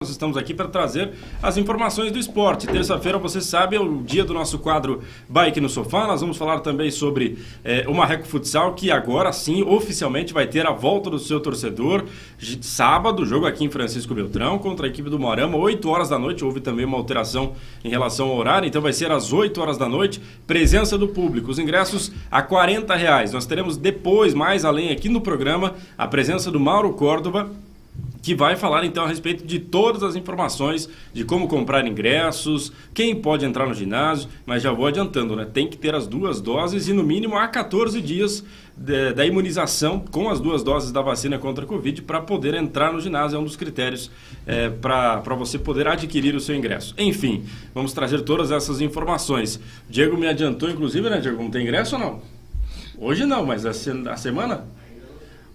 Nós estamos aqui para trazer as informações do esporte. Terça-feira, você sabe, é o dia do nosso quadro Bike no Sofá. Nós vamos falar também sobre o Marreco Futsal, que agora sim, oficialmente, vai ter a volta do seu torcedor. Sábado, jogo aqui em Francisco Beltrão, contra a equipe do Moarama, 8 horas da noite. Houve também uma alteração em relação ao horário, então vai ser às 8 horas da noite. Presença do público. Os ingressos a R$40. Nós teremos depois, mais além aqui no programa, a presença do Mauro Córdova, que vai falar então a respeito de todas as informações de como comprar ingressos, quem pode entrar no ginásio, mas já vou adiantando, né? Tem que ter as 2 doses e no mínimo há 14 dias da imunização com as 2 doses da vacina contra a Covid para poder entrar no ginásio, é um dos critérios para você poder adquirir o seu ingresso. Enfim, vamos trazer todas essas informações. O Diego me adiantou, inclusive, né, Diego? Não tem ingresso ou não? Hoje não, mas a semana...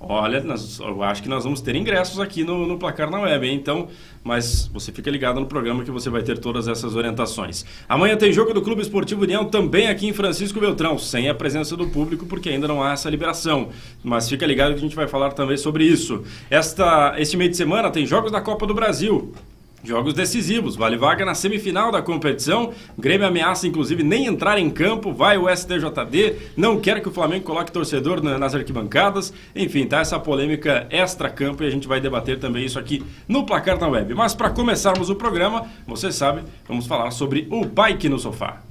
Olha, eu acho que nós vamos ter ingressos aqui no Placar na Web, hein? Então, mas você fica ligado no programa que você vai ter todas essas orientações. Amanhã tem jogo do Clube Esportivo União, também aqui em Francisco Beltrão, sem a presença do público, porque ainda não há essa liberação. Mas fica ligado que a gente vai falar também sobre isso. Este meio de semana tem jogos da Copa do Brasil. Jogos decisivos, vale vaga na semifinal da competição. O Grêmio ameaça, inclusive, nem entrar em campo. Vai o STJD, não quer que o Flamengo coloque torcedor nas arquibancadas. Enfim, tá essa polêmica extra-campo e a gente vai debater também isso aqui no Placar na Web. Mas para começarmos o programa, você sabe, vamos falar sobre o Bike no Sofá.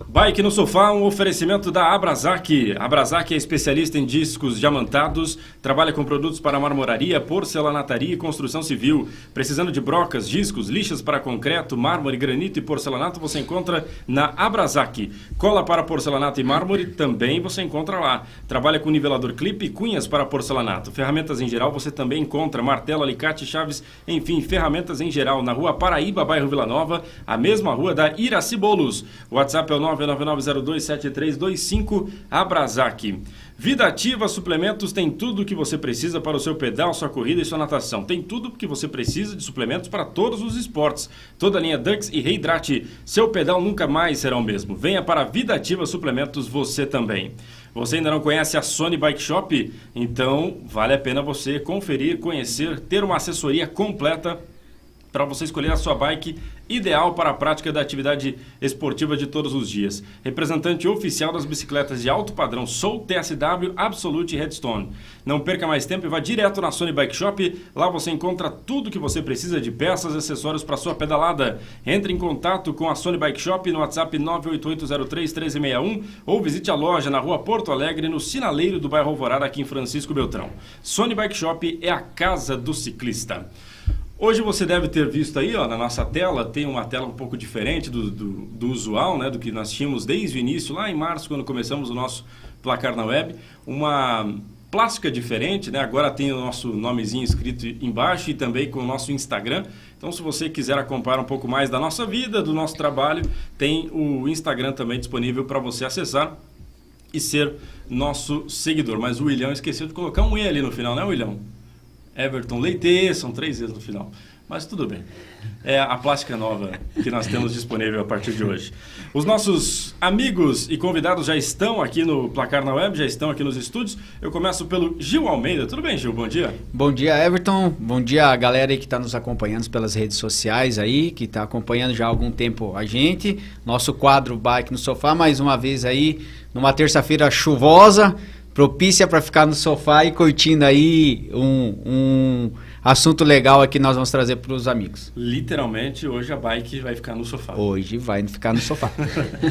Bike no Sofá, um oferecimento da Abrazac. A Abrazac é especialista em discos diamantados, trabalha com produtos para marmoraria, porcelanataria e construção civil. Precisando de brocas, discos, lixas para concreto, mármore, granito e porcelanato, você encontra na Abrazac. Cola para porcelanato e mármore também você encontra lá. Trabalha com nivelador clipe e cunhas para porcelanato. Ferramentas em geral você também encontra, martelo, alicate, chaves, enfim, ferramentas em geral. Na rua Paraíba, bairro Vila Nova, a mesma rua da Iraci Bolos. O WhatsApp é o 999027325, Abrazac. Vida Ativa Suplementos tem tudo o que você precisa para o seu pedal, sua corrida e sua natação. Tem tudo o que você precisa de suplementos para todos os esportes. Toda a linha Dux e Reidrate. Seu pedal nunca mais será o mesmo. Venha para a Vida Ativa Suplementos você também. Você ainda não conhece a Sony Bike Shop? Então vale a pena você conferir, conhecer, ter uma assessoria completa para você escolher a sua bike ideal para a prática da atividade esportiva de todos os dias. Representante oficial das bicicletas de alto padrão Soul, TSW, Absolute e Redstone. Não perca mais tempo e vá direto na Sony Bike Shop. Lá você encontra tudo que você precisa de peças e acessórios para sua pedalada. Entre em contato com a Sony Bike Shop no WhatsApp 988031361 ou visite a loja na rua Porto Alegre, no Sinaleiro do bairro Alvorada, aqui em Francisco Beltrão. Sony Bike Shop é a casa do ciclista. Hoje você deve ter visto aí, ó, na nossa tela, tem uma tela um pouco diferente do usual, né, do que nós tínhamos desde o início, lá em março, quando começamos o nosso Placar na Web. Uma plástica diferente, né, agora tem o nosso nomezinho escrito embaixo e também com o nosso Instagram. Então, se você quiser acompanhar um pouco mais da nossa vida, do nosso trabalho, tem o Instagram também disponível para você acessar e ser nosso seguidor. Mas o William esqueceu de colocar um E ali no final, né, William? Everton Leite, são 3 vezes no final. Mas tudo bem. É a plástica nova que nós temos disponível a partir de hoje. Os nossos amigos e convidados já estão aqui no Placar na Web, já estão aqui nos estúdios. Eu começo pelo Gil Almeida. Tudo bem, Gil? Bom dia. Bom dia, Everton. Bom dia a galera aí que está nos acompanhando pelas redes sociais aí, que está acompanhando já há algum tempo a gente. Nosso quadro Bike no Sofá, mais uma vez aí, numa terça-feira chuvosa, propícia para ficar no sofá e curtindo aí um assunto legal aqui que nós vamos trazer para os amigos. Literalmente, hoje a bike vai ficar no sofá. Hoje vai ficar no sofá.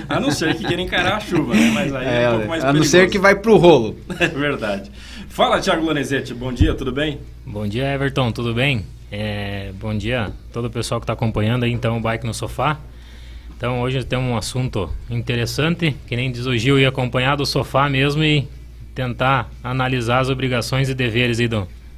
A não ser que queira encarar a chuva, né? Mas aí é um pouco mais perigoso. A não ser que vai pro rolo. É verdade. Fala, Thiago Lorenzetti. Bom dia, tudo bem? Bom dia, Everton. Tudo bem? Bom dia a todo o pessoal que está acompanhando aí, então, o Bike no Sofá. Então, hoje temos um assunto interessante, que nem diz o Gil, ir acompanhar do sofá mesmo e tentar analisar as obrigações e deveres aí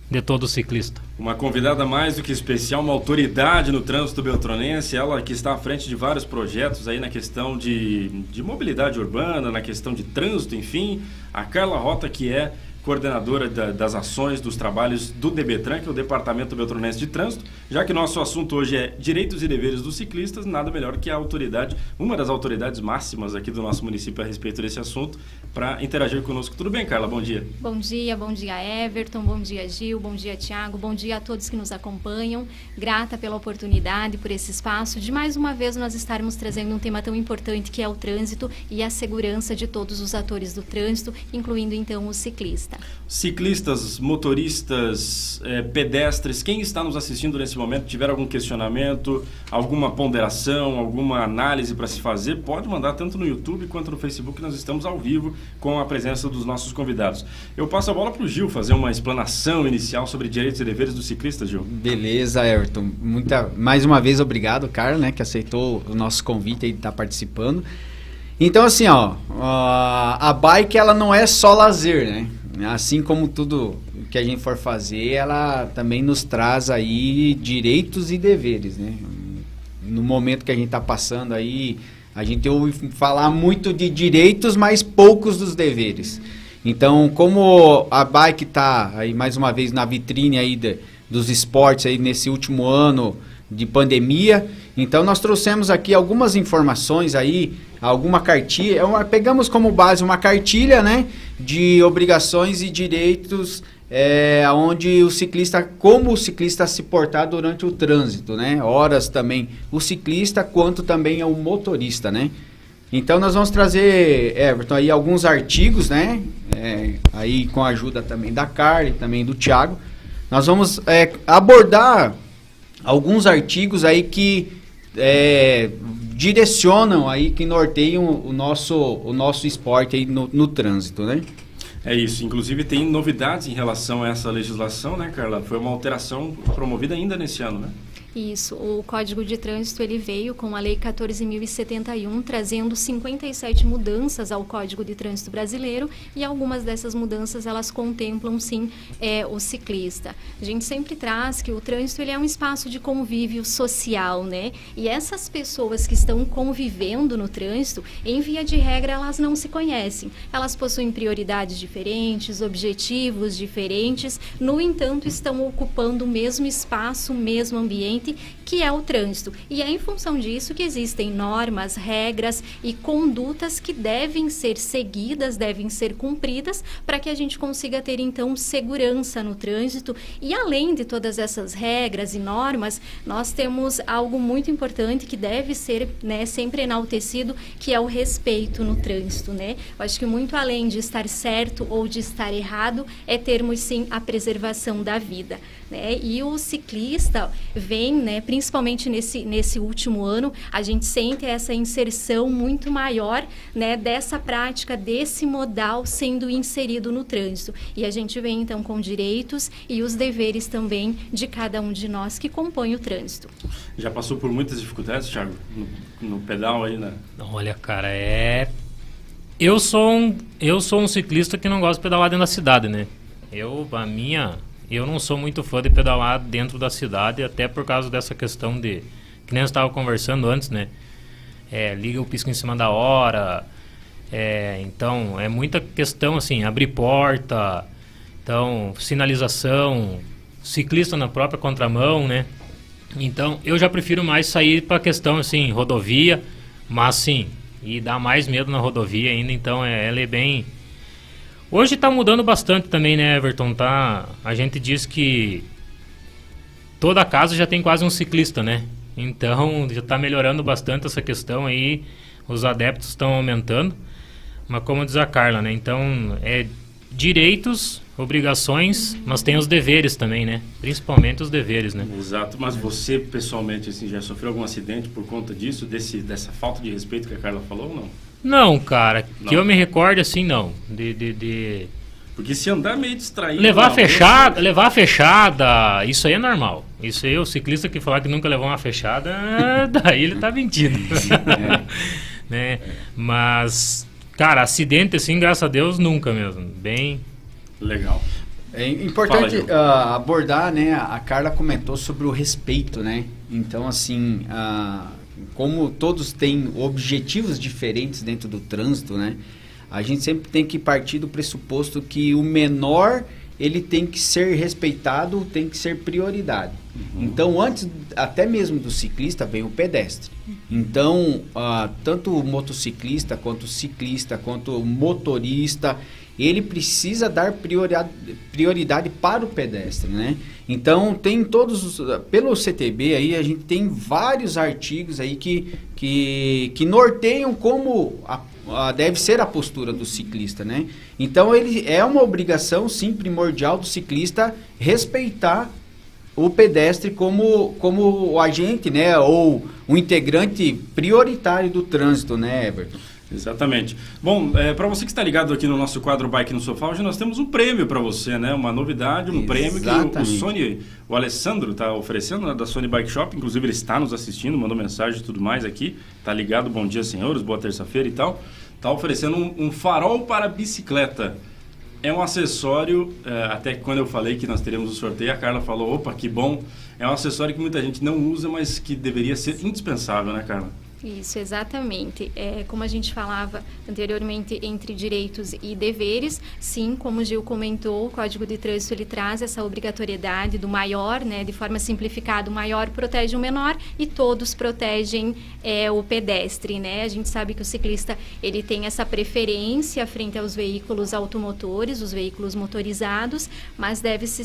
de todo ciclista. Uma convidada mais do que especial, uma autoridade no trânsito beltronense, ela que está à frente de vários projetos aí na questão de mobilidade urbana, na questão de trânsito, enfim, a Carla Rota, que é coordenadora das ações, dos trabalhos do DBTran, que é o Departamento Beltronense de Trânsito. Já que nosso assunto hoje é direitos e deveres dos ciclistas, nada melhor que a autoridade, uma das autoridades máximas aqui do nosso município a respeito desse assunto, para interagir conosco. Tudo bem, Carla? Bom dia. Bom dia Everton, bom dia Gil, bom dia Tiago, bom dia a todos que nos acompanham. Grata pela oportunidade, por esse espaço de mais uma vez nós estarmos trazendo um tema tão importante que é o trânsito e a segurança de todos os atores do trânsito, incluindo então o ciclista. Ciclistas, motoristas, pedestres, quem está nos assistindo nesse momento, tiver algum questionamento, alguma ponderação, alguma análise para se fazer, pode mandar tanto no YouTube quanto no Facebook, nós estamos ao vivo com a presença dos nossos convidados. Eu passo a bola para o Gil fazer uma explanação inicial sobre direitos e deveres dos ciclistas, Gil. Beleza, Everton. Mais uma vez, obrigado, Carla, né, que aceitou o nosso convite aí de estar participando. Então, assim, a bike, ela não é só lazer, né? Assim como tudo que a gente for fazer, ela também nos traz aí direitos e deveres, né? No momento que a gente está passando aí, a gente ouve falar muito de direitos, mas poucos dos deveres. Então, como a bike está aí mais uma vez na vitrine aí dos esportes aí nesse último ano de pandemia, então nós trouxemos aqui algumas informações aí, alguma cartilha, pegamos como base uma cartilha, né, de obrigações e direitos, onde como o ciclista se portar durante o trânsito, né, horas também o ciclista, quanto também o motorista, né. Então nós vamos trazer, Everton, aí alguns artigos, né, aí com a ajuda também da Carla e também do Thiago, nós vamos abordar alguns artigos aí que direcionam aí, que norteiam o nosso esporte aí no trânsito, né? É isso, inclusive tem novidades em relação a essa legislação, né, Carla? Foi uma alteração promovida ainda nesse ano, né? Isso, o Código de Trânsito ele veio com a Lei 14.071, trazendo 57 mudanças ao Código de Trânsito brasileiro, e algumas dessas mudanças elas contemplam sim o ciclista. A gente sempre traz que o trânsito ele é um espaço de convívio social, né? E essas pessoas que estão convivendo no trânsito, em via de regra, elas não se conhecem. Elas possuem prioridades diferentes, objetivos diferentes, no entanto, estão ocupando o mesmo espaço, o mesmo ambiente, que é o trânsito. E é em função disso que existem normas, regras e condutas que devem ser seguidas, devem ser cumpridas, para que a gente consiga ter, então, segurança no trânsito. E além de todas essas regras e normas, nós temos algo muito importante que deve ser, né, sempre enaltecido, que é o respeito no trânsito, né? Eu acho que muito além de estar certo ou de estar errado, é termos, sim, a preservação da vida, né? E o ciclista vem, né, principalmente nesse último ano, a gente sente essa inserção muito maior, né, dessa prática, desse modal sendo inserido no trânsito. E a gente vem, então, com direitos e os deveres também de cada um de nós que compõe o trânsito. Já passou por muitas dificuldades, Thiago, no pedal aí, né? Olha, cara, Eu sou um ciclista que não gosta de pedalar dentro da cidade, né? Eu não sou muito fã de pedalar dentro da cidade, até por causa dessa questão de... Que nem eu estava conversando antes, né? Liga o pisco em cima da hora. Então, é muita questão, assim, abrir porta. Então, sinalização. Ciclista na própria contramão, né? Então, eu já prefiro mais sair para a questão, assim, rodovia. Mas, sim, e dá mais medo na rodovia ainda. Então, ela é bem... Hoje está mudando bastante também, né, Everton? A gente diz que toda casa já tem quase um ciclista, né? Então já está melhorando bastante essa questão aí, os adeptos estão aumentando. Mas como diz a Carla, né? Então direitos, obrigações, mas tem os deveres também, né? Principalmente os deveres, né? Exato, mas você pessoalmente assim, já sofreu algum acidente por conta disso, dessa falta de respeito que a Carla falou ou não? Não, cara, não. Que eu me recorde assim, não. Porque se andar meio distraído... Levar a fechada, isso aí é normal. Isso aí, o ciclista que falar que nunca levou uma fechada, daí ele tá mentindo. Né? Mas, cara, acidente assim, graças a Deus, nunca mesmo. Bem... Legal. É importante abordar, né? A Carla comentou sobre o respeito, né? Então, assim... como todos têm objetivos diferentes dentro do trânsito, né? a gente sempre tem que partir do pressuposto que o menor, ele tem que ser respeitado, tem que ser prioridade. Então, antes até mesmo do ciclista, vem o pedestre. Então, tanto o motociclista, quanto o ciclista, quanto o motorista, ele precisa dar prioridade para o pedestre, né? Então, tem pelo CTB aí, a gente tem vários artigos aí que norteiam como deve ser a postura do ciclista, né? Então, ele é uma obrigação, sim, primordial do ciclista respeitar o pedestre como o agente, né? Ou o integrante prioritário do trânsito, né, Everton? Exatamente. Bom, para você que está ligado aqui no nosso quadro Bike no Sofá, hoje nós temos um prêmio para você, né? Uma novidade, um prêmio que o Alessandro está oferecendo, né? Da Sony Bike Shop. Inclusive, ele está nos assistindo, mandou mensagem e tudo mais aqui. Tá ligado? Bom dia, senhores. Boa terça-feira e tal. Tá oferecendo um farol para bicicleta. É um acessório, até que quando eu falei que nós teríamos o sorteio, a Carla falou, opa, que bom. É um acessório que muita gente não usa, mas que deveria ser indispensável, né, Carla? Isso, exatamente. Como a gente falava anteriormente entre direitos e deveres, sim, como o Gil comentou, o Código de Trânsito ele traz essa obrigatoriedade do maior, né, de forma simplificada, o maior protege o menor e todos protegem o pedestre, né? A gente sabe que o ciclista ele tem essa preferência frente aos veículos automotores, os veículos motorizados, mas deve-se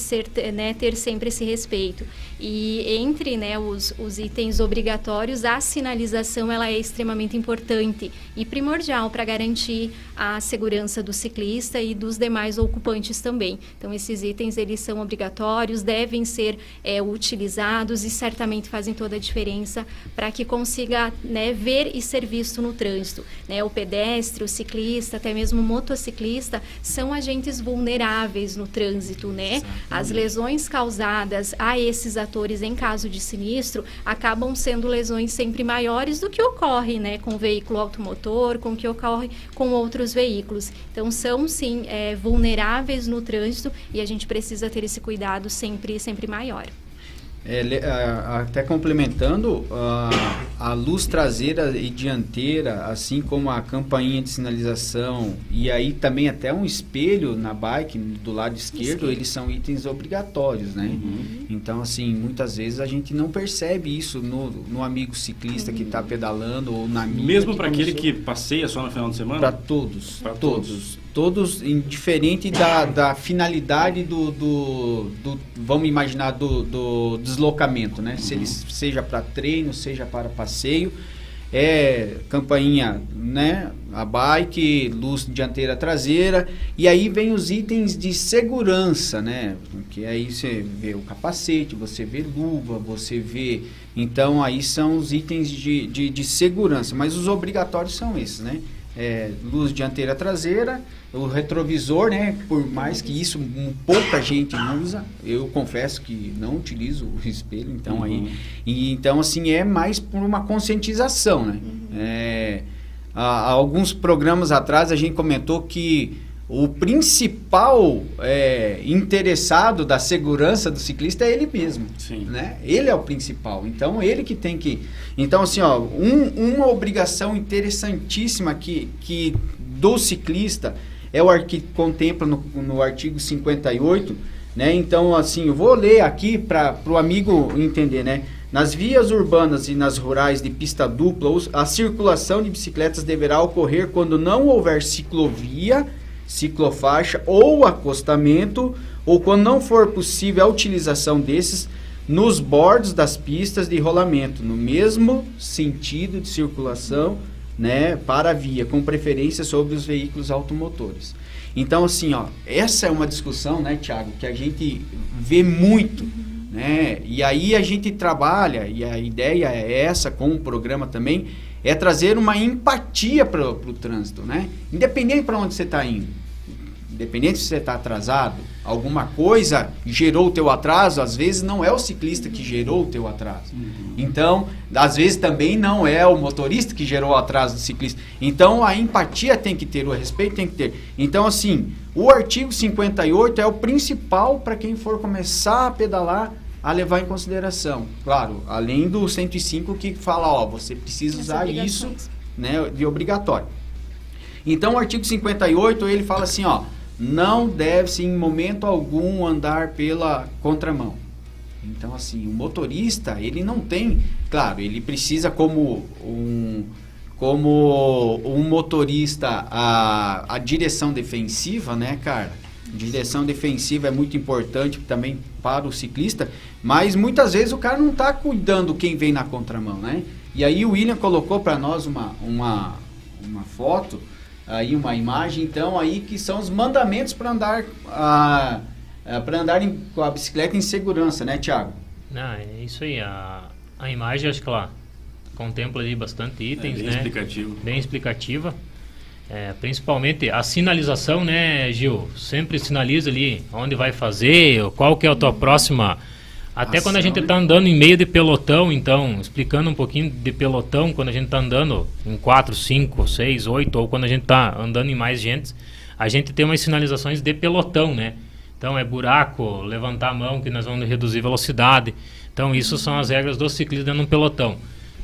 ter sempre esse respeito. E entre, né, os itens obrigatórios, a sinalização ela é extremamente importante e primordial para garantir a segurança do ciclista e dos demais ocupantes também. Então, esses itens, eles são obrigatórios, devem ser utilizados e certamente fazem toda a diferença para que consiga, né, ver e ser visto no trânsito. Né? O pedestre, o ciclista, até mesmo o motociclista, são agentes vulneráveis no trânsito, né? Exatamente. As lesões causadas a esses atores em caso de sinistro acabam sendo lesões sempre maiores do que ocorre, né, com o veículo automotor, com o que ocorre com outros veículos. Então, são, sim, vulneráveis no trânsito e a gente precisa ter esse cuidado sempre maior. Até complementando, a luz traseira e dianteira, assim como a campainha de sinalização e aí também até um espelho na bike do lado esquerdo, eles são itens obrigatórios, né? Então, assim, muitas vezes a gente não percebe isso no amigo ciclista que está pedalando ou na amiga. Mesmo para aquele que passeia só no final de semana? Para todos. Todos, indiferente da finalidade do vamos imaginar, do deslocamento, né? Se ele seja para treino, seja para passeio, campainha, né? A bike, luz dianteira traseira, e aí vem os itens de segurança, né? Porque aí você vê o capacete, você vê luva, você vê... Então, aí são os itens de segurança, mas os obrigatórios são esses, né? Luz dianteira traseira, o retrovisor, né? Por mais que isso pouca gente usa, eu confesso que não utilizo o espelho, então então assim é mais por uma conscientização, né? Há alguns programas atrás a gente comentou que o principal interessado da segurança do ciclista é ele mesmo. Sim. Né? Ele é o principal. Então, ele que tem que... Então, assim, uma obrigação interessantíssima que do ciclista é o que contempla no artigo 58, né? Então, assim, eu vou ler aqui para o amigo entender, né? Nas vias urbanas e nas rurais de pista dupla, a circulação de bicicletas deverá ocorrer quando não houver ciclovia, ciclofaixa ou acostamento, ou quando não for possível a utilização desses nos bordos das pistas de rolamento, no mesmo sentido de circulação, né, para a via, com preferência sobre os veículos automotores. Então, assim, essa é uma discussão, né, Thiago, que a gente vê muito, né, e aí a gente trabalha, e a ideia é essa com o programa também, é trazer uma empatia para o trânsito, né? Independente para onde você está indo, independente se você está atrasado, alguma coisa gerou o teu atraso, às vezes não é o ciclista que gerou o teu atraso. Então, às vezes também não é o motorista que gerou o atraso do ciclista. Então, a empatia tem que ter, o respeito tem que ter. Então, assim, o artigo 58 é o principal para quem for começar a pedalar, a levar em consideração. Claro, além do 105 que fala, você precisa usar isso, né, de obrigatório. Então, o artigo 58, ele fala assim, ó, não deve-se em momento algum andar pela contramão. Então, assim, o motorista, ele não tem... Claro, ele precisa como um motorista, a direção defensiva, né, cara? Direção defensiva é muito importante também para o ciclista, mas muitas vezes o cara não está cuidando quem vem na contramão, né? E aí o William colocou para nós uma foto, aí uma imagem, então, aí que são os mandamentos para andar com a bicicleta em segurança, né, Thiago? Não, é isso aí. A imagem, acho que ela contempla ali bastante itens, bem né? explicativo. Bem explicativa. Principalmente a sinalização, né, Gil? Sempre sinaliza ali onde vai fazer, qual que é a tua próxima... Até quando a gente está andando em meio de pelotão, então, explicando um pouquinho de pelotão, quando a gente está andando em 4, 5, 6, 8, ou quando a gente está andando em mais gente, a gente tem umas sinalizações de pelotão, né? Então, é buraco, levantar a mão, que nós vamos reduzir velocidade. Então, isso são as regras do ciclismo dentro de um pelotão.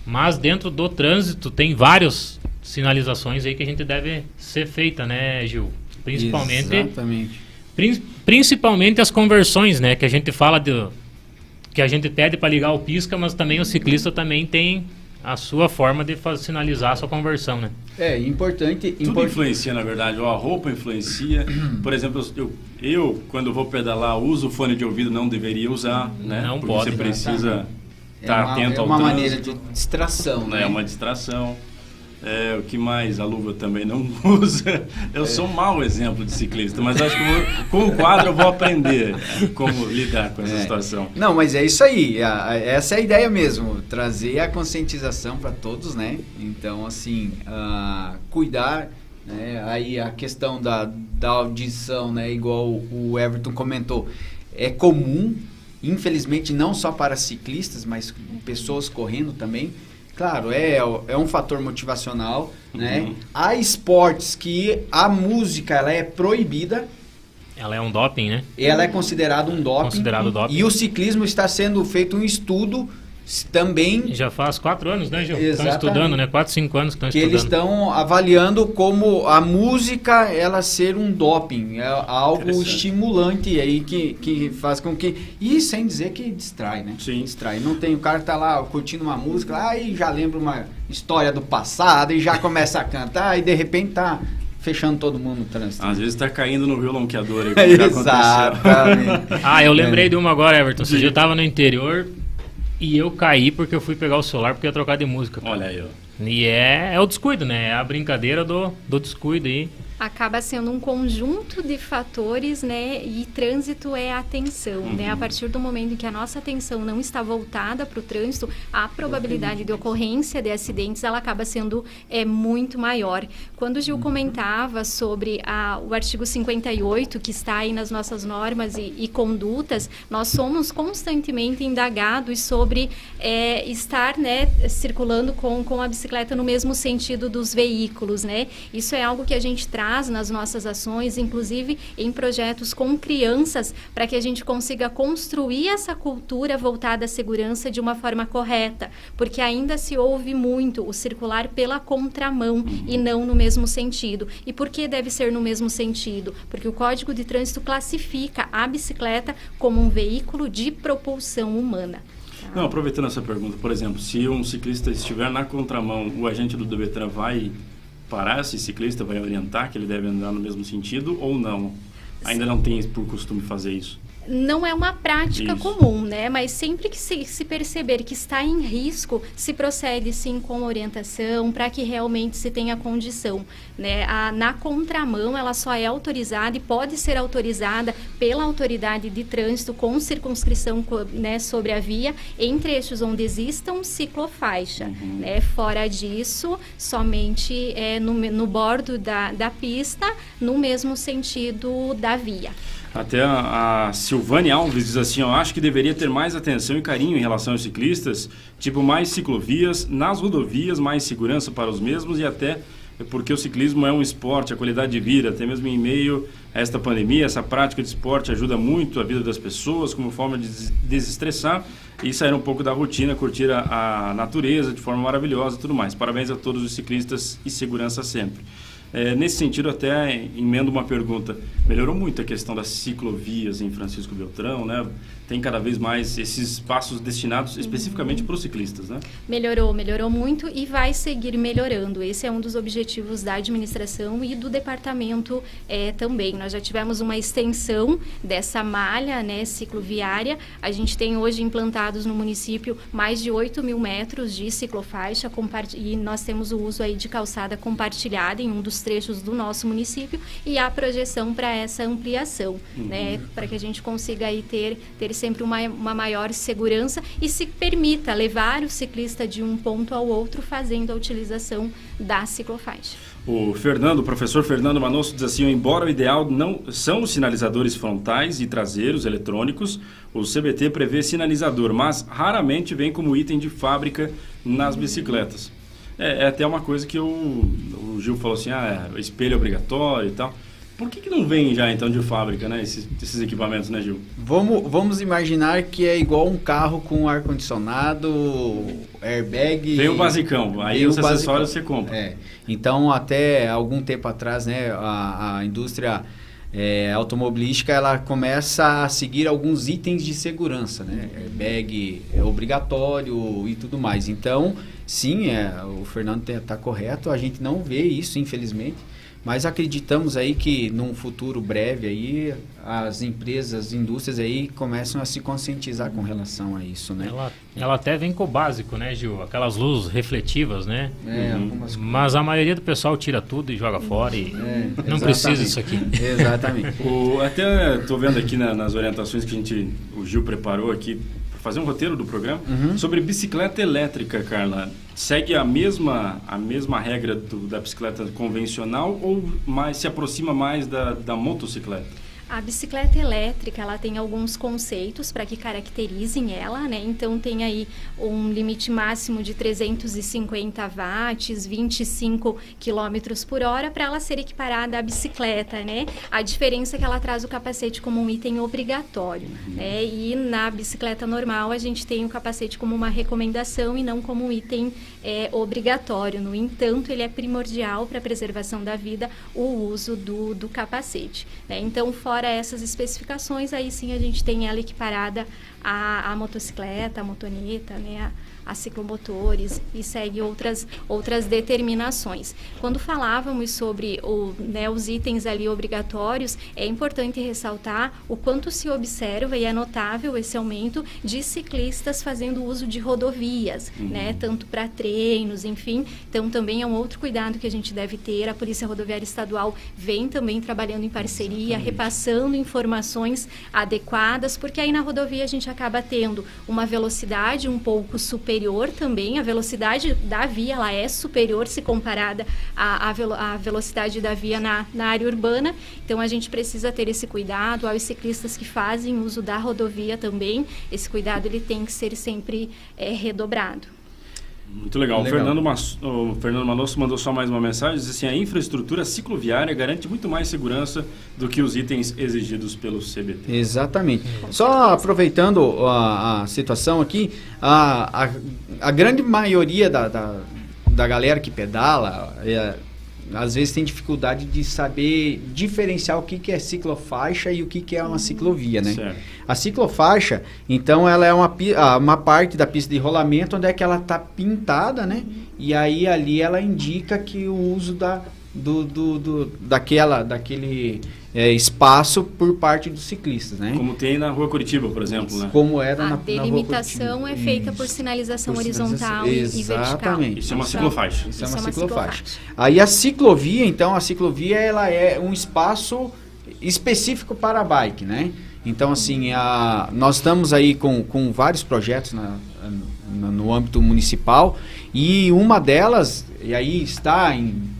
Mas dentro do trânsito tem várias sinalizações aí que a gente deve ser feita, né, Gil? Exatamente. Principalmente as conversões, né? Que a gente fala que a gente pede para ligar o pisca, mas também o ciclista também tem a sua forma de sinalizar a sua conversão, né? Importante. Tudo influencia, na verdade. A roupa influencia. Por exemplo, eu quando vou pedalar, uso fone de ouvido, não deveria usar, né? Não porque pode. você precisa estar atento ao trânsito. É uma maneira de distração, né? É uma distração. O que mais? A luva também não usa. Eu sou um mau exemplo de ciclista, mas acho que com o quadro eu vou aprender como lidar com essa situação. Não, mas é isso aí. Essa é a ideia mesmo. Trazer a conscientização para todos, né? Então, assim, cuidar, né? Aí a questão da audição, né? Igual o Everton comentou, é comum, infelizmente, não só para ciclistas, mas pessoas correndo também. Claro, é um fator motivacional, né? Há esportes que a música ela é proibida. Ela é um doping, né? Ela é considerada um doping. Considerado doping. E o ciclismo está sendo feito um estudo também... Já faz 4 anos, né, Gil? Exatamente. Estão estudando, né? 4, 5 anos que estão estudando. Eles estão avaliando como a música, ela ser um doping. É algo estimulante aí que faz com que... E sem dizer que distrai, né? Sim. Distrai. Não tem o cara que tá lá curtindo uma música, aí já lembra uma história do passado e já começa a cantar e de repente tá fechando todo mundo no trânsito. Às vezes tá caindo no violonqueador aí, como já aconteceu. Exatamente. Eu lembrei de uma agora, Everton. Esse dia eu tava no interior... E eu caí porque eu fui pegar o celular porque ia trocar de música. Cara. Olha aí, ó. E é o descuido, né? É a brincadeira do descuido aí. Acaba sendo um conjunto de fatores, né? E trânsito é atenção, né? A partir do momento em que a nossa atenção não está voltada para o trânsito, a probabilidade de ocorrência de acidentes, ela acaba sendo muito maior. Quando o Gil comentava sobre o artigo 58, que está aí nas nossas normas e condutas, nós somos constantemente indagados sobre estar, né, circulando com a bicicleta no mesmo sentido dos veículos, né? Isso é algo que a gente traz nas nossas ações, inclusive em projetos com crianças, para que a gente consiga construir essa cultura voltada à segurança de uma forma correta, porque ainda se ouve muito o circular pela contramão e não no mesmo sentido. E por que deve ser no mesmo sentido? Porque o Código de Trânsito classifica a bicicleta como um veículo de propulsão humana. Não, aproveitando essa pergunta, por exemplo, se um ciclista estiver na contramão, o agente do Debetran vai parar esse ciclista, vai orientar que ele deve andar no mesmo sentido ou não? Ainda não tem por costume fazer isso? Não é uma prática comum, né? Mas sempre que se perceber que está em risco, se procede sim com orientação para que realmente se tenha condição, né? Na contramão, ela só é autorizada e pode ser autorizada pela autoridade de trânsito com circunscrição, né, sobre a via em trechos onde existam ciclofaixa, né? Fora disso, somente no bordo da pista, no mesmo sentido da via. Até a Silvane Alves diz assim, acho que deveria ter mais atenção e carinho em relação aos ciclistas, tipo mais ciclovias, nas rodovias, mais segurança para os mesmos e até porque o ciclismo é um esporte, a qualidade de vida, até mesmo em meio a esta pandemia, essa prática de esporte ajuda muito a vida das pessoas como forma de desestressar e sair um pouco da rotina, curtir a natureza de forma maravilhosa e tudo mais. Parabéns a todos os ciclistas e segurança sempre. Nesse sentido, até emendo uma pergunta. Melhorou muito a questão das ciclovias em Francisco Beltrão, né? Tem cada vez mais esses espaços destinados especificamente para os ciclistas, né? Melhorou muito e vai seguir melhorando. Esse é um dos objetivos da administração e do departamento também. Nós já tivemos uma extensão dessa malha, né, cicloviária. A gente tem hoje implantados no município mais de 8.000 metros de ciclofaixa e nós temos o uso aí de calçada compartilhada em um dos trechos do nosso município e a projeção para essa ampliação, né, para que a gente consiga aí ter sempre uma maior segurança e se permita levar o ciclista de um ponto ao outro fazendo a utilização da ciclofaixa. O professor Fernando Manosso diz assim, embora o ideal não são os sinalizadores frontais e traseiros eletrônicos, o CBT prevê sinalizador, mas raramente vem como item de fábrica nas bicicletas. É até uma coisa que o Gil falou assim, espelho obrigatório e tal. Por que não vem já, então, de fábrica, né, esses equipamentos, né, Gil? Vamos imaginar que é igual um carro com ar-condicionado, airbag... Vem o basicão, aí os acessórios você compra. Então, até algum tempo atrás, né, a indústria automobilística, ela começa a seguir alguns itens de segurança, né? Airbag é obrigatório e tudo mais. Então, sim, o Fernando está correto, a gente não vê isso, infelizmente. Mas acreditamos aí que num futuro breve aí as empresas, as indústrias aí começam a se conscientizar com relação a isso, né? Ela até vem com o básico, né, Gil? Aquelas luzes refletivas, né? Mas a maioria do pessoal tira tudo e joga fora e não precisa disso aqui. Exatamente. Até estou vendo aqui nas orientações que o Gil preparou aqui para fazer um roteiro do programa sobre bicicleta elétrica, Carla. Segue a mesma regra da bicicleta convencional ou se aproxima mais da motocicleta? A bicicleta elétrica, ela tem alguns conceitos para que caracterizem ela, né? Então, tem aí um limite máximo de 350 watts, 25 km por hora, para ela ser equiparada à bicicleta, né? A diferença é que ela traz o capacete como um item obrigatório, né? E na bicicleta normal, a gente tem o capacete como uma recomendação e não como um item obrigatório. No entanto, ele é primordial para a preservação da vida, o uso do capacete, né? Então, fora essas especificações, aí sim a gente tem ela equiparada à motocicleta, à motoneta, né, a ciclomotores e segue outras determinações. Quando falávamos sobre os itens ali obrigatórios, é importante ressaltar o quanto se observa e é notável esse aumento de ciclistas fazendo uso de rodovias, né, tanto para treinos, enfim. Então, também é um outro cuidado que a gente deve ter. A Polícia Rodoviária Estadual vem também trabalhando em parceria, repassando informações adequadas, porque aí na rodovia a gente acaba tendo uma velocidade um pouco superior também, a velocidade da via ela é superior se comparada à velocidade da via na área urbana, então a gente precisa ter esse cuidado. Aos ciclistas que fazem uso da rodovia também, esse cuidado ele tem que ser sempre redobrado. Muito legal. O Fernando Manosso mandou só mais uma mensagem, diz assim, a infraestrutura cicloviária garante muito mais segurança do que os itens exigidos pelo CBT. Exatamente. Só aproveitando a situação aqui, a grande maioria da galera que pedala, às vezes tem dificuldade de saber diferenciar o que é ciclofaixa e o que é uma ciclovia, né? Certo. A ciclofaixa, então, ela é uma parte da pista de rolamento onde é que ela está pintada, né? E aí ali ela indica que o uso daquele espaço por parte dos ciclistas, né? Como tem na Rua Curitiba, por exemplo, né? Como era a na Rua delimitação é feita por sinalização horizontal e vertical. Exatamente. Isso é uma ciclofaixa. Isso é uma ciclofaixa. Aí a ciclovia, então, ela é um espaço específico para a bike, né? Então, assim, nós estamos aí com vários projetos no âmbito municipal e uma delas, e aí está em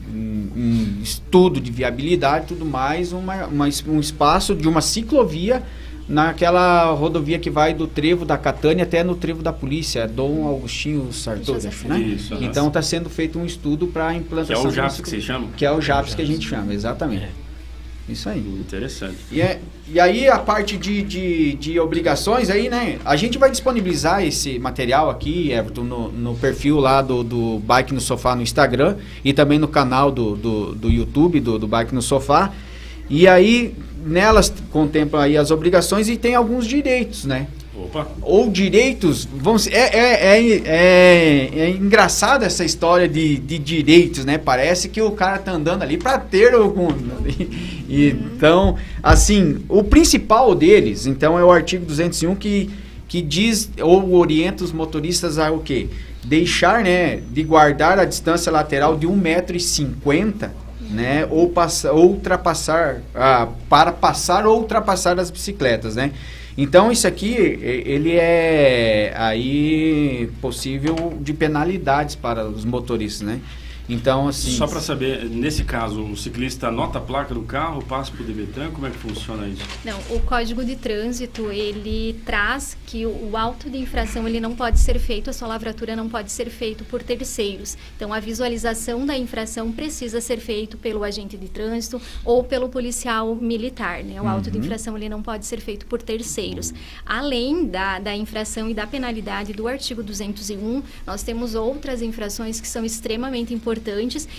estudo de viabilidade e tudo mais, um espaço de uma ciclovia naquela rodovia que vai do Trevo da Catânia até no Trevo da Polícia, Dom Agostinho Sartori, né? Isso, então está sendo feito um estudo para a implantação. Que é o JAPS que você chama? Que é o JAPS que a gente chama, exatamente. Isso aí. Interessante. E aí a parte de obrigações aí, né? A gente vai disponibilizar esse material aqui, Everton, no perfil lá do Bike no Sofá no Instagram e também no canal do YouTube do Bike no Sofá. E aí nelas contemplam aí as obrigações e tem alguns direitos, né? Opa. Ou direitos, vamos, é engraçado essa história de direitos, né? Parece que o cara tá andando ali para ter algum. Então, assim, o principal deles, então, é o artigo 201 que diz ou orienta os motoristas a o quê? Deixar, né, de guardar a distância lateral de 1,50 m, né? Ou ultrapassar, para passar ou ultrapassar as bicicletas, né? Então, isso aqui, ele é aí possível de penalidades para os motoristas, né? Então, assim... Só para saber, nesse caso, o ciclista anota a placa do carro, passa para o DBTran, como é que funciona isso? Não, o Código de Trânsito, ele traz que o auto de infração, ele não pode ser feito, a sua lavratura não pode ser feito por terceiros. Então, a visualização da infração precisa ser feito pelo agente de trânsito ou pelo policial militar, né? O auto de infração, ele não pode ser feito por terceiros. Além da infração e da penalidade do artigo 201, nós temos outras infrações que são extremamente importantes,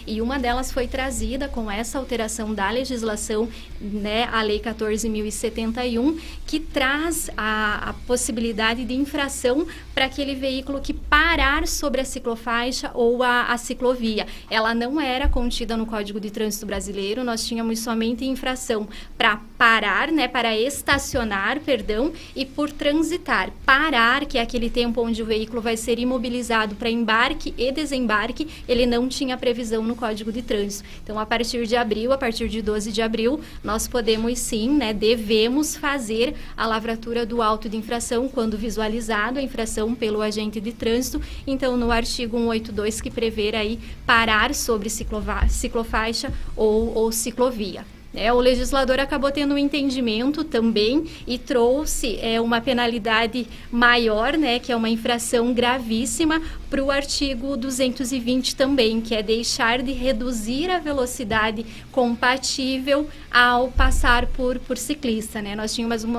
e uma delas foi trazida com essa alteração da legislação, né, a Lei 14.071, que traz a possibilidade de infração para aquele veículo que parar sobre a ciclofaixa ou a ciclovia. Ela não era contida no Código de Trânsito Brasileiro, nós tínhamos somente infração para parar, né, para estacionar, perdão, e por transitar. Parar, que é aquele tempo onde o veículo vai ser imobilizado para embarque e desembarque, ele não tinha previsão no Código de Trânsito. Então, a partir de 12 de abril, nós podemos sim, né, devemos fazer a lavratura do auto de infração quando visualizado a infração pelo agente de trânsito. Então, no artigo 182, que prevê aí parar sobre ciclofaixa ou ciclovia. O legislador acabou tendo um entendimento também e trouxe uma penalidade maior, né, que é uma infração gravíssima, para o artigo 220 também, que é deixar de reduzir a velocidade compatível ao passar por ciclista, né? Nós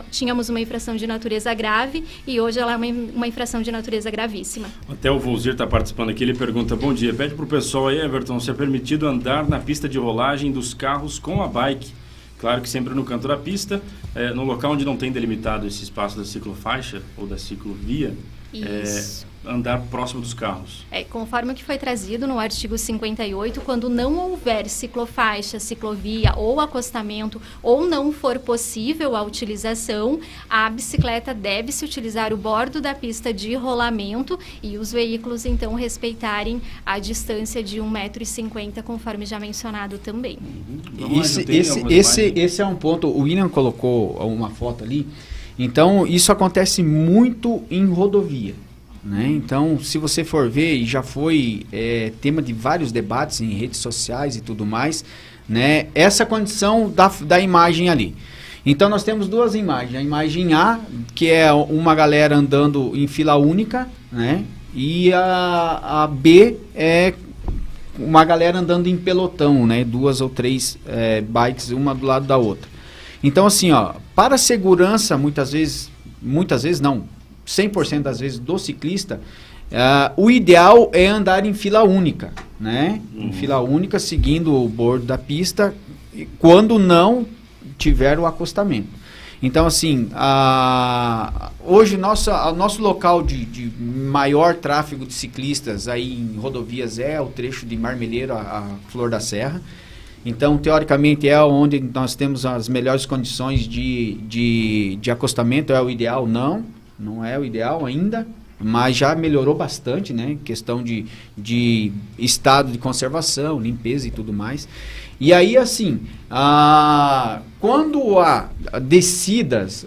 tínhamos uma infração de natureza grave e hoje ela é uma infração de natureza gravíssima. Até o Volzir está participando aqui, ele pergunta, bom dia, pede para o pessoal aí, Everton, se é permitido andar na pista de rolagem dos carros com a bike. Claro que sempre no canto da pista, no local onde não tem delimitado esse espaço da ciclofaixa ou da ciclovia, andar próximo dos carros. Conforme o que foi trazido no artigo 58, quando não houver ciclofaixa, ciclovia ou acostamento, ou não for possível a utilização, a bicicleta deve se utilizar o bordo da pista de rolamento e os veículos, então, respeitarem a distância de 1,50 m, conforme já mencionado também. Esse é um ponto, o William colocou uma foto ali, então isso acontece muito em rodovia. Né? Então, se você for ver, e já foi tema de vários debates em redes sociais e tudo mais, né? Essa condição da imagem ali. Então, nós temos duas imagens. A imagem A, que é uma galera andando em fila única, né? E a B é uma galera andando em pelotão, né? 2 ou 3 bikes, uma do lado da outra. Então, assim, para a segurança, muitas vezes não, 100% das vezes do ciclista, o ideal é andar em fila única, né? Em fila única, seguindo o bordo da pista, quando não tiver o acostamento. Então, assim, hoje nosso local de maior tráfego de ciclistas aí em rodovias é o trecho de Marmeleiro a Flor da Serra. Então, teoricamente, é onde nós temos as melhores condições de acostamento. É o ideal? Não é o ideal ainda, mas já melhorou bastante, né? Questão de estado de conservação, limpeza e tudo mais. E aí, assim, quando há descidas,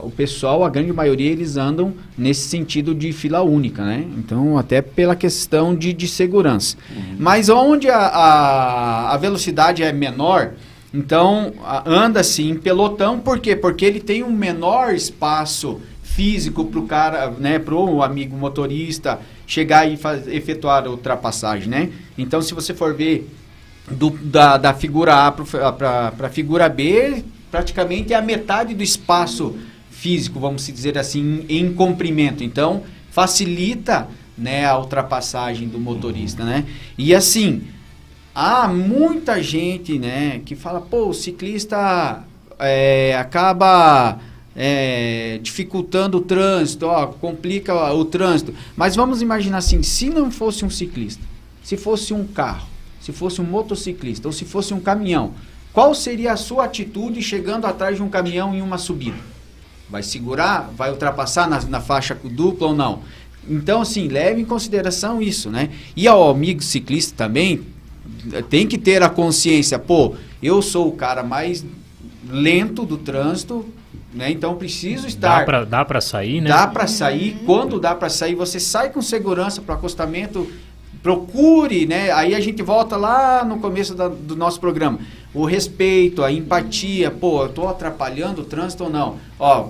o pessoal, a grande maioria, eles andam nesse sentido de fila única, né? Então, até pela questão de segurança. Mas onde a velocidade é menor, então anda-se em pelotão. Por quê? Porque ele tem um menor espaço físico para o cara, né, para o amigo motorista chegar e efetuar a ultrapassagem, né? Então, se você for ver da figura A para a figura B, praticamente é a metade do espaço físico, vamos dizer assim, em comprimento. Então, facilita, né, a ultrapassagem do motorista, né? E assim, há muita gente, né, que fala, pô, o ciclista acaba dificultando o trânsito, complica o trânsito. Mas vamos imaginar assim, se não fosse um ciclista, se fosse um carro, se fosse um motociclista ou se fosse um caminhão, qual seria a sua atitude chegando atrás de um caminhão em uma subida? Vai segurar? Vai ultrapassar na faixa dupla ou não? Então, assim, leve em consideração isso, né? E ao amigo ciclista também, tem que ter a consciência, pô, eu sou o cara mais lento do trânsito, né? Então, preciso estar... Dá para sair, né? Dá para sair. Quando dá para sair, você sai com segurança para o acostamento, procure, né? Aí a gente volta lá no começo do nosso programa. O respeito, a empatia, pô, eu estou atrapalhando o trânsito ou não? Ó,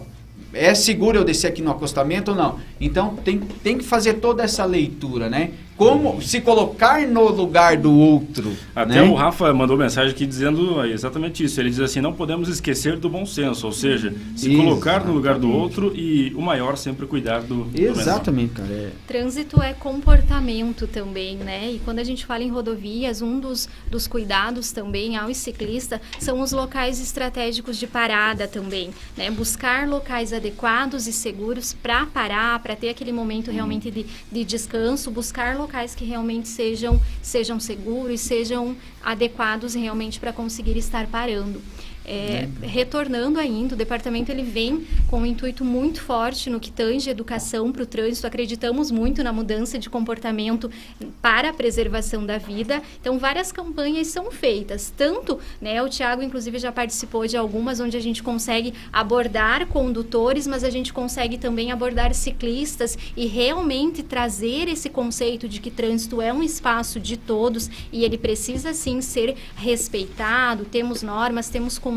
é seguro eu descer aqui no acostamento ou não? Então, tem que fazer toda essa leitura, né? Como se colocar no lugar do outro. Até, né? O Rafa mandou mensagem aqui dizendo exatamente isso. Ele diz assim, não podemos esquecer do bom senso, ou seja, se colocar no lugar do outro e o maior sempre cuidar do exatamente, cara. Trânsito é comportamento também, né? E quando a gente fala em rodovias, um dos cuidados também aos ciclistas são os locais estratégicos de parada também, né? Buscar locais adequados e seguros para parar, para ter aquele momento realmente de descanso, buscar locais que realmente sejam seguros, sejam adequados realmente para conseguir estar parando. Retornando ainda, o departamento ele vem com um intuito muito forte no que tange educação para o trânsito. Acreditamos muito na mudança de comportamento para a preservação da vida. Então, várias campanhas são feitas. Tanto, né, o Thiago, inclusive, já participou de algumas onde a gente consegue abordar condutores, mas a gente consegue também abordar ciclistas e realmente trazer esse conceito de que trânsito é um espaço de todos e ele precisa, sim, ser respeitado. Temos normas, temos condutas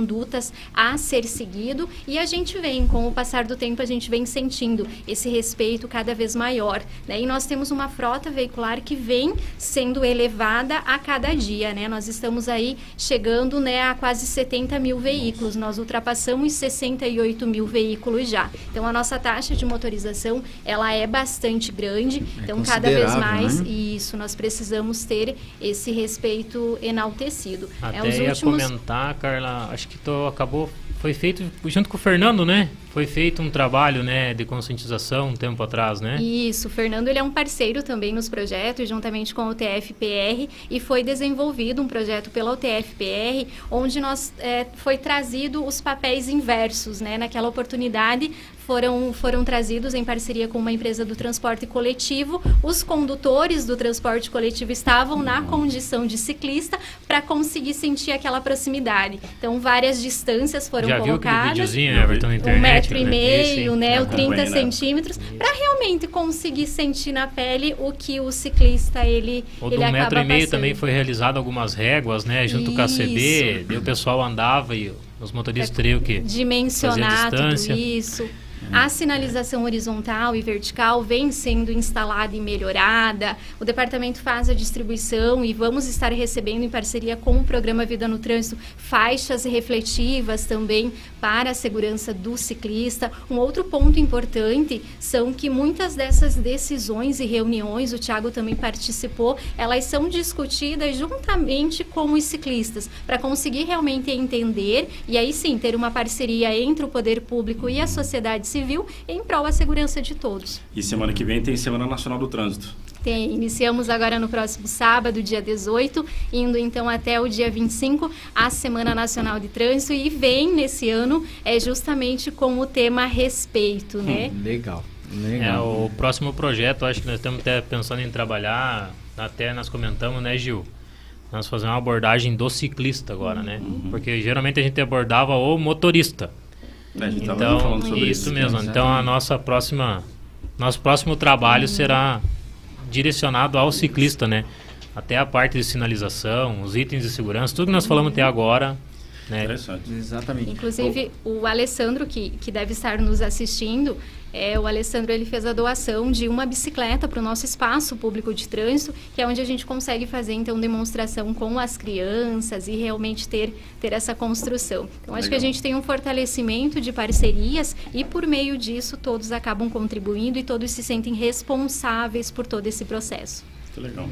a ser seguido e a gente vem, com o passar do tempo, a gente vem sentindo esse respeito cada vez maior, né? E nós temos uma frota veicular que vem sendo elevada a cada dia, né? Nós estamos aí chegando, né, a quase 70 mil veículos, nós ultrapassamos 68 mil veículos já. Então, a nossa taxa de motorização, ela é bastante grande, então cada vez mais, né? Isso, nós precisamos ter esse respeito enaltecido. Até ia comentar, Carla, acho que foi feito junto com o Fernando, né? Foi feito um trabalho, né, de conscientização um tempo atrás, né? Isso, o Fernando ele é um parceiro também nos projetos, juntamente com o TFPR, e foi desenvolvido um projeto pela UTFPR, onde foi trazido os papéis inversos, né? Naquela oportunidade foram trazidos em parceria com uma empresa do transporte coletivo. Os condutores do transporte coletivo estavam na condição de ciclista para conseguir sentir aquela proximidade. Então, várias distâncias foram colocadas. Já viu aquele videozinho, Everton, na internet? 1,5 metro, né? O 30 centímetros, para realmente conseguir sentir na pele o que o ciclista ele acaba passando. O 1,5 metro também foi realizado algumas réguas, né? Junto com a CB, daí o pessoal andava e os motoristas teriam que dimensionar fazer a distância. tudo isso. A sinalização horizontal e vertical vem sendo instalada e melhorada. O departamento faz a distribuição e vamos estar recebendo, em parceria com o programa Vida no Trânsito, faixas refletivas também para a segurança do ciclista. Um outro ponto importante são que muitas dessas decisões e reuniões, o Thiago também participou, elas são discutidas juntamente com os ciclistas, para conseguir realmente entender e aí sim ter uma parceria entre o poder público e a sociedade civil em prol da segurança de todos. E semana que vem tem Semana Nacional do Trânsito. Iniciamos agora no próximo sábado, dia 18, indo então até o dia 25, a Semana Nacional de Trânsito, e vem nesse ano justamente com o tema respeito, né? Legal. O próximo projeto, acho que nós estamos até pensando em trabalhar, até nós comentamos, né, Gil? Nós fazemos uma abordagem do ciclista agora, né? Porque geralmente a gente abordava o motorista. A gente então, falando sobre isso mesmo. Exatamente. Então, nosso próximo trabalho será direcionado ao ciclista, né? Até a parte de sinalização, os itens de segurança, tudo que nós falamos até agora né? Interessante. Exatamente. Inclusive, o Alessandro, que deve estar nos assistindo, o Alessandro ele fez a doação de uma bicicleta para o nosso espaço público de trânsito, que é onde a gente consegue fazer, então, demonstração com as crianças e realmente ter essa construção. Então, acho que a gente tem um fortalecimento de parcerias e, por meio disso, todos acabam contribuindo e todos se sentem responsáveis por todo esse processo. Muito legal.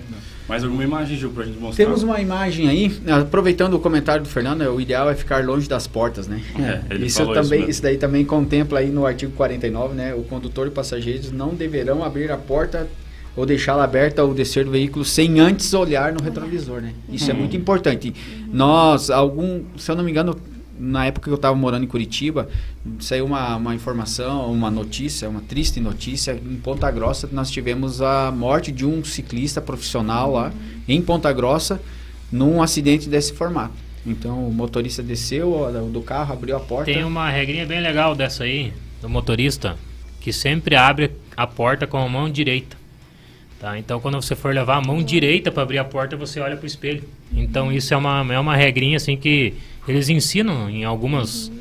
Mais alguma imagem, Gil, para a gente mostrar? Temos uma imagem aí, aproveitando o comentário do Fernando, o ideal é ficar longe das portas, né? Ele Isso falou também, isso isso daí também contempla aí no artigo 49, né? O condutor e passageiros não deverão abrir a porta ou deixá-la aberta ao descer do veículo sem antes olhar no retrovisor, né? Isso é muito importante. Nós, se eu não me engano, na época que eu estava morando em Curitiba, saiu uma informação, uma notícia, uma triste notícia. Em Ponta Grossa, nós tivemos a morte de um ciclista profissional lá, em Ponta Grossa, num acidente desse formato. Então, o motorista desceu do carro, abriu a porta. Tem uma regrinha bem legal dessa aí, do motorista, que sempre abre a porta com a mão direita. Tá? Então, quando você for levar a mão direita para abrir a porta, você olha para o espelho. Então, isso é uma regrinha assim que eles ensinam em algumas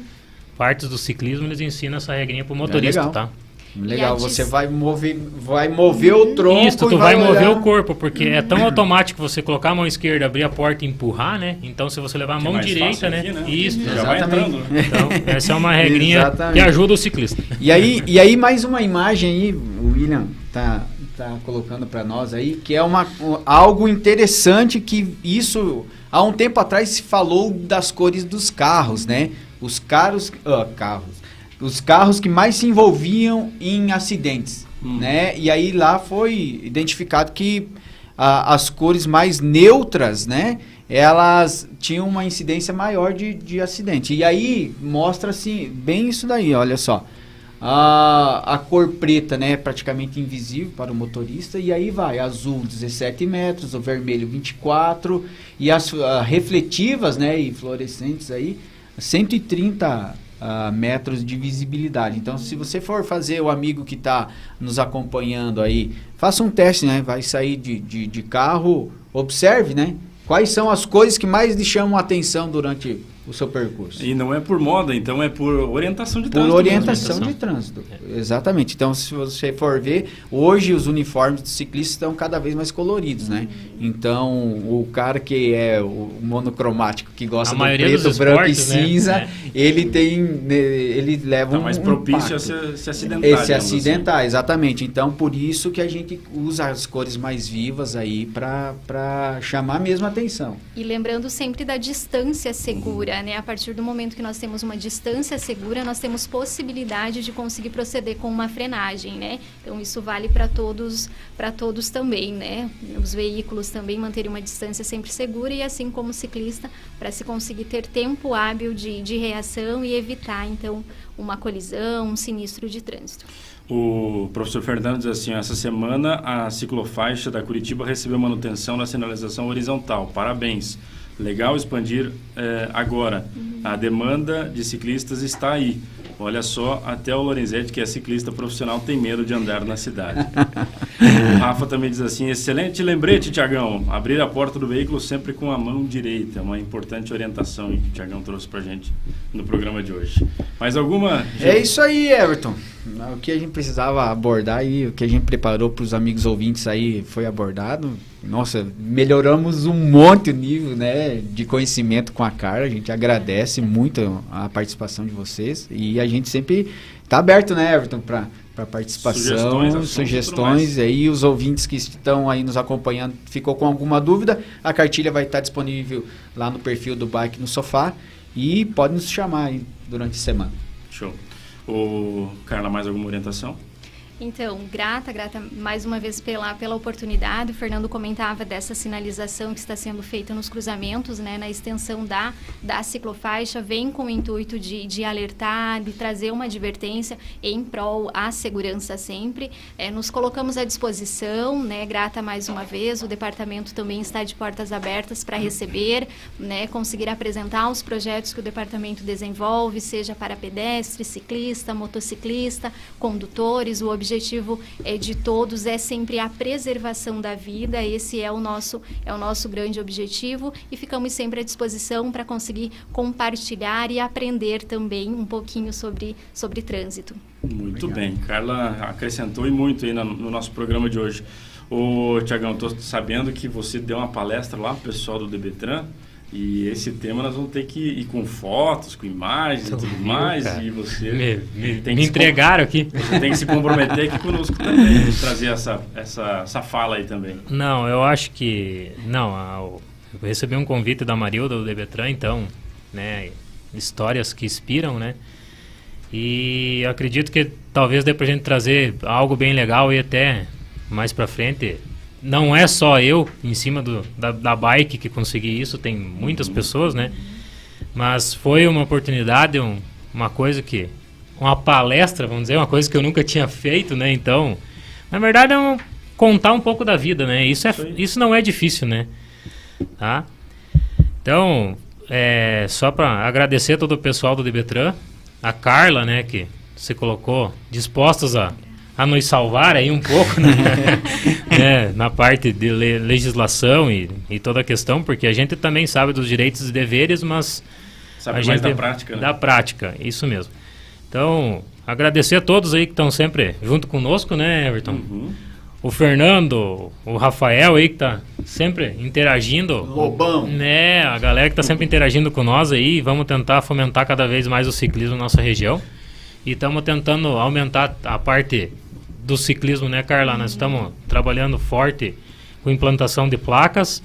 partes do ciclismo, eles ensinam essa regrinha para o motorista, legal. tá? Legal, você vai mover o tronco. Isso, tu vai mover o corpo, porque é tão automático você colocar a mão esquerda, abrir a porta e empurrar, né? Então, se você levar a mão direita, né? Aqui, né? Isso, já vai entrando, né? Então, essa é uma regrinha que ajuda o ciclista. E aí mais uma imagem aí, o William tá colocando para nós aí, que é algo interessante, que isso há um tempo atrás se falou das cores dos carros, né? Os carros que mais se envolviam em acidentes, né? E aí lá foi identificado que as cores mais neutras, né? Elas tinham uma incidência maior de acidente. E aí mostra assim, bem isso daí, olha só. A cor preta, né, é praticamente invisível para o motorista, e aí vai azul 17 metros, o vermelho 24, e as refletivas, né, e fluorescentes aí 130 metros de visibilidade. Então, se você for fazer, o amigo que está nos acompanhando aí, faça um teste, né, vai sair de carro, observe, né, quais são as cores que mais lhe chamam a atenção durante o seu percurso. E não é por moda, então é por orientação de trânsito. Por orientação de trânsito, exatamente. Então, se você for ver, hoje os uniformes dos ciclistas estão cada vez mais coloridos, né? Então, o cara que é o monocromático, que gosta do preto, branco e cinza, né? ele leva mais propício a se acidentar. Se acidentar, assim. Exatamente. Então, por isso que a gente usa as cores mais vivas aí para chamar mesmo a atenção. E lembrando sempre da distância segura, né? A partir do momento que nós temos uma distância segura, nós temos possibilidade de conseguir proceder com uma frenagem, né? Então, isso vale para todos também, né? Os veículos também manterem uma distância sempre segura, e assim como o ciclista, para se conseguir ter tempo hábil de reação e evitar, então, uma colisão, um sinistro de trânsito. O professor Fernando diz assim: essa semana a ciclofaixa da Curitiba recebeu manutenção na sinalização horizontal. Parabéns. Legal expandir agora. A demanda de ciclistas está aí. Olha só, até o Lorenzetti, que é ciclista profissional, tem medo de andar na cidade. O Rafa também diz assim: excelente lembrete, Tiagão. Abrir a porta do veículo sempre com a mão direita. Uma importante orientação que o Tiagão trouxe pra gente no programa de hoje. Mais alguma? É isso aí, Everton. O que a gente precisava abordar e o que a gente preparou para os amigos ouvintes aí foi abordado. Nossa, melhoramos um monte o nível, né, de conhecimento com a Carla. A gente agradece muito a participação de vocês, e a gente sempre está aberto, né, Everton, para participação, sugestões. Aí os ouvintes que estão aí nos acompanhando, ficou com alguma dúvida, a cartilha vai estar disponível lá no perfil do Bike no Sofá, e pode nos chamar aí durante a semana. Show. Carla, mais alguma orientação? Então, grata mais uma vez pela oportunidade. O Fernando comentava dessa sinalização que está sendo feita nos cruzamentos, né, na extensão da ciclofaixa, vem com o intuito de alertar, de trazer uma advertência em prol à segurança sempre. Nos colocamos à disposição, né, grata mais uma vez. O departamento também está de portas abertas para receber, né, conseguir apresentar os projetos que o departamento desenvolve, seja para pedestre, ciclista, motociclista, condutores. O objetivo objetivo de todos é sempre a preservação da vida. Esse é o nosso grande objetivo e ficamos sempre à disposição para conseguir compartilhar e aprender também um pouquinho sobre trânsito. Muito bem. Carla acrescentou e muito aí no nosso programa de hoje. Ô, Tiagão, estou sabendo que você deu uma palestra lá pro pessoal do DBTran e esse tema nós vamos ter que ir com fotos, com imagens e tudo mais, cara. E você me entregaram aqui. Você tem que se comprometer aqui conosco também, trazer essa fala aí também. Não, eu acho que... eu recebi um convite da Marilda do DBTran, então, né, histórias que inspiram, né? E eu acredito que talvez dê pra gente trazer algo bem legal e até mais pra frente. Não é só eu em cima da bike que consegui isso, tem muitas pessoas, né? Mas foi uma oportunidade, uma coisa que... Uma palestra, vamos dizer, uma coisa que eu nunca tinha feito, né? Então, na verdade é contar um pouco da vida, né? Isso não é difícil, né? Tá? Então, só pra agradecer a todo o pessoal do DBTran, a Carla, né, que se colocou dispostas a nos salvar aí um pouco, né, na parte de legislação e toda a questão, porque a gente também sabe dos direitos e deveres, mas sabe mais da prática, né? Da prática, isso mesmo. Então, agradecer a todos aí que estão sempre junto conosco, né, Everton? Uhum. O Fernando, o Rafael aí que tá sempre interagindo. Lobão. Né, a galera que tá sempre interagindo com nós aí. Vamos tentar fomentar cada vez mais o ciclismo na nossa região. E estamos tentando aumentar a parte do ciclismo, né, Carla? Nós estamos trabalhando forte com implantação de placas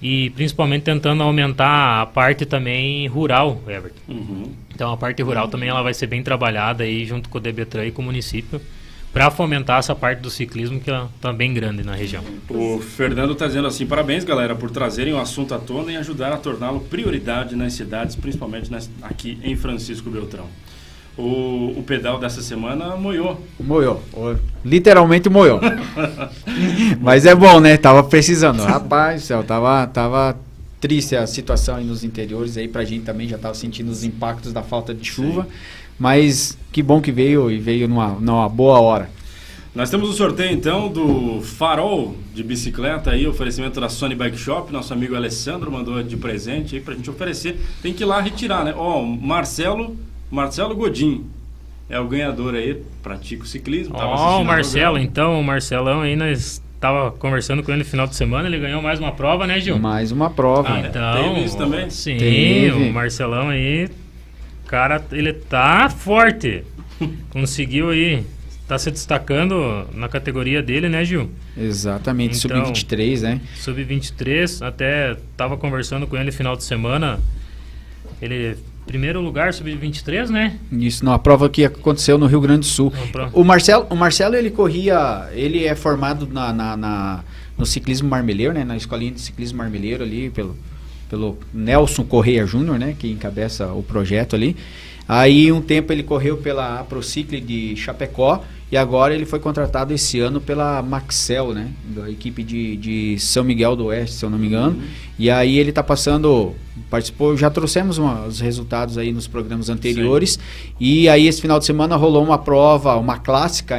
e principalmente tentando aumentar a parte também rural, Everton. Uhum. Então a parte rural também ela vai ser bem trabalhada aí junto com o DBTran e com o município, para fomentar essa parte do ciclismo que está bem grande na região. O Fernando está dizendo assim, parabéns galera por trazerem o assunto à tona e ajudar a torná-lo prioridade nas cidades, principalmente aqui em Francisco Beltrão. O pedal dessa semana moiou. Literalmente moiou. Mas é bom, né? Tava precisando. Rapaz do céu, tava triste a situação aí nos interiores, aí pra gente também já tava sentindo os impactos da falta de chuva. Sim. Mas que bom que veio e veio numa boa hora. Nós temos o sorteio então do farol de bicicleta aí, oferecimento da Sony Bike Shop. Nosso amigo Alessandro mandou de presente aí pra gente oferecer. Tem que ir lá retirar, né? Ó, Marcelo Godin é o ganhador aí, pratica o ciclismo. O Marcelo, então, o Marcelão aí nós tava conversando com ele no final de semana, ele ganhou mais uma prova, né, Gil? Mais uma prova. Então, teve isso também? Sim, teve. O Marcelão aí, cara, ele tá forte. Conseguiu aí, tá se destacando na categoria dele, né, Gil? Exatamente, então, sub-23, né? Sub-23, até tava conversando com ele no final de semana, ele... Primeiro lugar, sub-23, né? Isso, numa prova que aconteceu no Rio Grande do Sul. O Marcelo, ele é formado no ciclismo marmeleiro, né? Na escolinha de ciclismo marmeleiro ali, pelo Nelson Correia Júnior, né? Que encabeça o projeto ali. Aí, um tempo ele correu pela AproCicle de Chapecó e agora ele foi contratado esse ano pela Maxel, né? Da equipe de São Miguel do Oeste, se eu não me engano. E aí ele está participou, já trouxemos os resultados aí nos programas anteriores. Sim. E aí esse final de semana rolou uma prova, uma clássica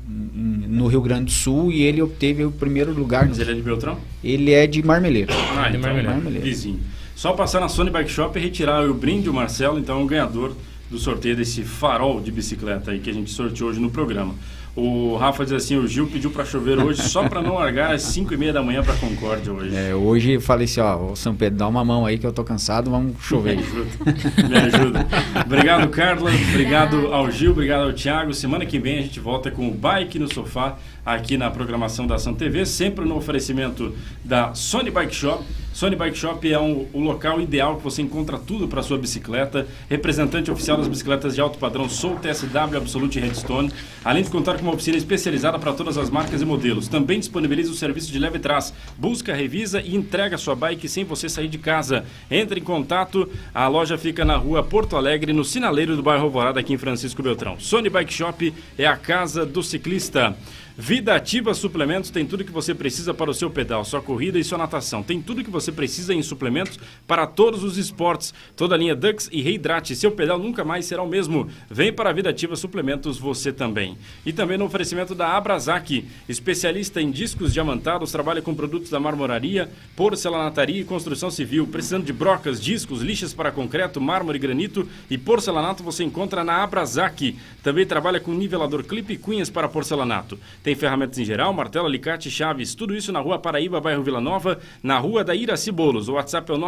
no Rio Grande do Sul e ele obteve o primeiro lugar. Mas ele é de Beltrão? Ele é de Marmeleiro. De Marmeleiro. Vizinho. Só passar na Sony Bike Shop e retirar o brinde, o Marcelo, então é o ganhador do sorteio desse farol de bicicleta aí que a gente sorteou hoje no programa. O Rafa diz assim, o Gil pediu para chover hoje só para não largar às 5h30 da manhã para Concórdia hoje. Hoje eu falei assim, ó, São Pedro, dá uma mão aí que eu tô cansado, vamos chover. Me ajuda. Obrigado, Carla, obrigado ao Gil, obrigado ao Thiago. Semana que vem a gente volta com o Bike no Sofá aqui na programação da Ação TV, sempre no oferecimento da Sony Bike Shop. Sony Bike Shop é o local ideal que você encontra tudo para sua bicicleta. Representante oficial das bicicletas de alto padrão Soul, TSW, Absolute e Redstone. Além de contar com uma oficina especializada para todas as marcas e modelos. Também disponibiliza o serviço de leve e trás. Busca, revisa e entrega sua bike sem você sair de casa. Entre em contato. A loja fica na rua Porto Alegre, no Sinaleiro do bairro Alvorada, aqui em Francisco Beltrão. Sony Bike Shop é a casa do ciclista. Vida Ativa Suplementos tem tudo que você precisa para o seu pedal, sua corrida e sua natação. Tem tudo que você precisa em suplementos para todos os esportes. Toda a linha Dux e Reidrate. Seu pedal nunca mais será o mesmo. Vem para a Vida Ativa Suplementos você também. E também no oferecimento da Abrazac, especialista em discos diamantados, trabalha com produtos da marmoraria, porcelanataria e construção civil. Precisando de brocas, discos, lixas para concreto, mármore, granito e porcelanato, você encontra na Abrazac. Também trabalha com nivelador clipe e cunhas para porcelanato. Tem ferramentas em geral, martelo, alicate, chaves, tudo isso na Rua Paraíba, bairro Vila Nova, na Rua da Iraci Bolos. O WhatsApp é o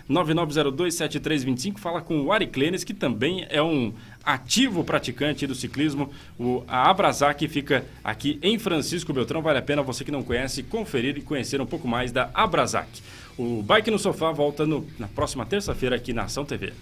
999027325. Fala com o Ari Clenes, que também é um ativo praticante do ciclismo. A Abrazac fica aqui em Francisco Beltrão. Vale a pena, você que não conhece, conferir e conhecer um pouco mais da Abrazac. O Bike no Sofá volta na próxima terça-feira aqui na Ação TV.